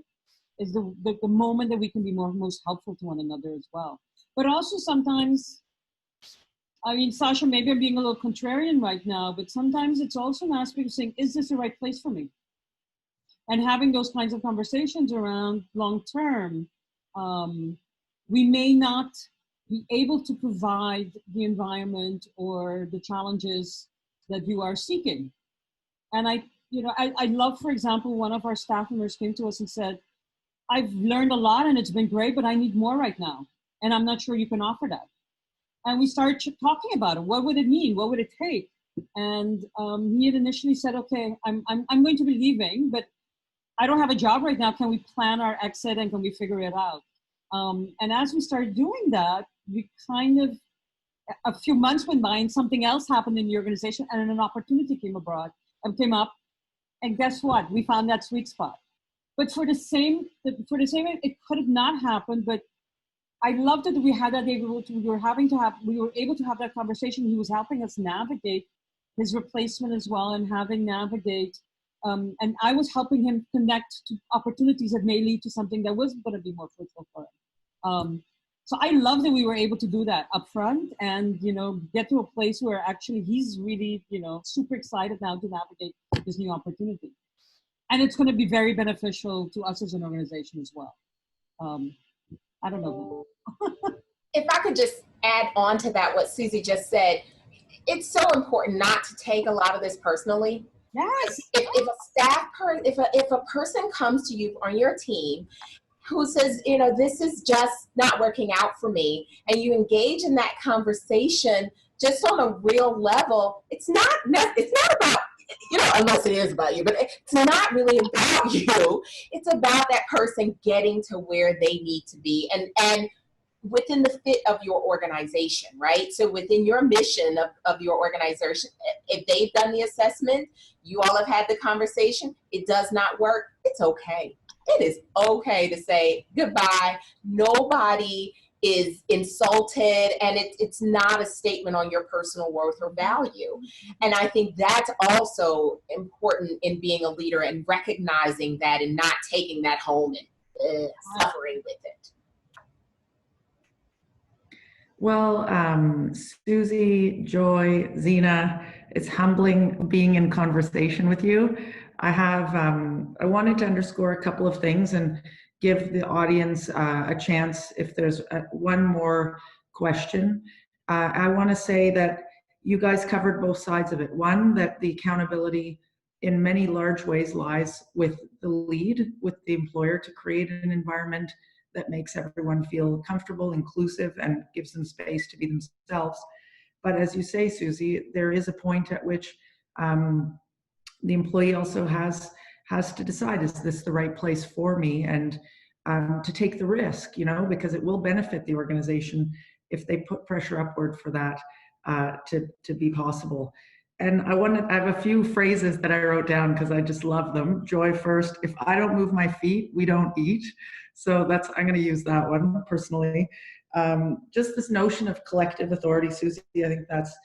is the moment that we can be most helpful to one another as well. But also sometimes, I mean, Sasha, maybe I'm being a little contrarian right now, but sometimes it's also an aspect of saying, is this the right place for me? And having those kinds of conversations around long-term, we may not be able to provide the environment or the challenges that you are seeking. And I love, for example, one of our staff members came to us and said, I've learned a lot and it's been great, but I need more right now. And I'm not sure you can offer that. And we started talking about it. What would it mean? What would it take? And he had initially said, okay, I'm going to be leaving, but I don't have a job right now. Can we plan our exit and can we figure it out? And as we started doing that, we kind of, a few months went by and something else happened in the organization and an opportunity came up. And guess what? We found that sweet spot. But for the same, it could have not happened, but I loved it that we had that we were able to have that conversation. He was helping us navigate his replacement as well and navigate. And I was helping him connect to opportunities that may lead to something that was going to be more fruitful for him. So I love that we were able to do that up front and, get to a place where actually he's really, super excited now to navigate this new opportunity. And it's going to be very beneficial to us as an organization as well. I don't know. If I could just add on to that, what Susie just said, it's so important not to take a lot of this personally. Yes. If a person comes to you on your team who says, this is just not working out for me, and you engage in that conversation just on a real level, it's not about, unless it is about you, but it's not really about you. It's about that person getting to where they need to be and within the fit of your organization, right? So within your mission of your organization, if they've done the assessment, you all have had the conversation, it does not work, it's okay. It is okay to say goodbye. Nobody is insulted, and it's not a statement on your personal worth or value. And I think that's also important in being a leader and recognizing that and not taking that home and suffering with it. Well, Susie, Joy, Zena, it's humbling being in conversation with you. I wanted to underscore a couple of things and give the audience a chance if there's one more question. I want to say that you guys covered both sides of it. One, that the accountability in many large ways lies with the lead, with the employer, to create an environment that makes everyone feel comfortable, inclusive, and gives them space to be themselves. But as you say, Susie, there is a point at which the employee also has to decide, is this the right place for me? And to take the risk, you know, because it will benefit the organization if they put pressure upward for that to be possible. And I have a few phrases that I wrote down because I just love them. Joy first. If I don't move my feet, we don't eat. So I'm going to use that one personally. Just this notion of collective authority, Susie, I think that's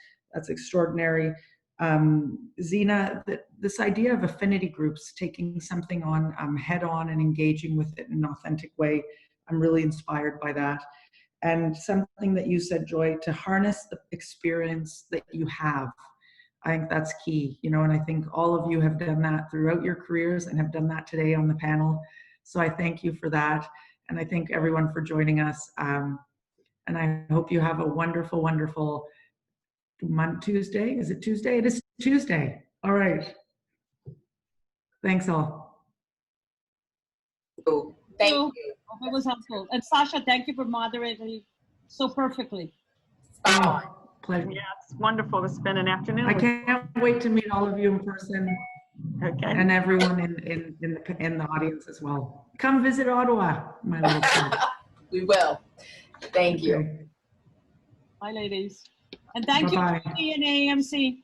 extraordinary. Zena, this idea of affinity groups, taking something on head on and engaging with it in an authentic way, I'm really inspired by that. And something that you said, Joy, to harness the experience that you have. I think that's key, you know, and I think all of you have done that throughout your careers and have done that today on the panel. So I thank you for that. And I thank everyone for joining us. And I hope you have a wonderful, wonderful Tuesday. Is it Tuesday? It is Tuesday. All right. Thanks all. Thank you. It was helpful. And Sasha, thank you for moderating so perfectly. Oh, pleasure. Yeah, it's wonderful to spend an afternoon. I can't wait to meet all of you in person. Okay. And everyone in the audience as well. Come visit Ottawa, my little friend. We will. Thank you. Okay. Bye, ladies. And thank you Bye-bye. to AAMC.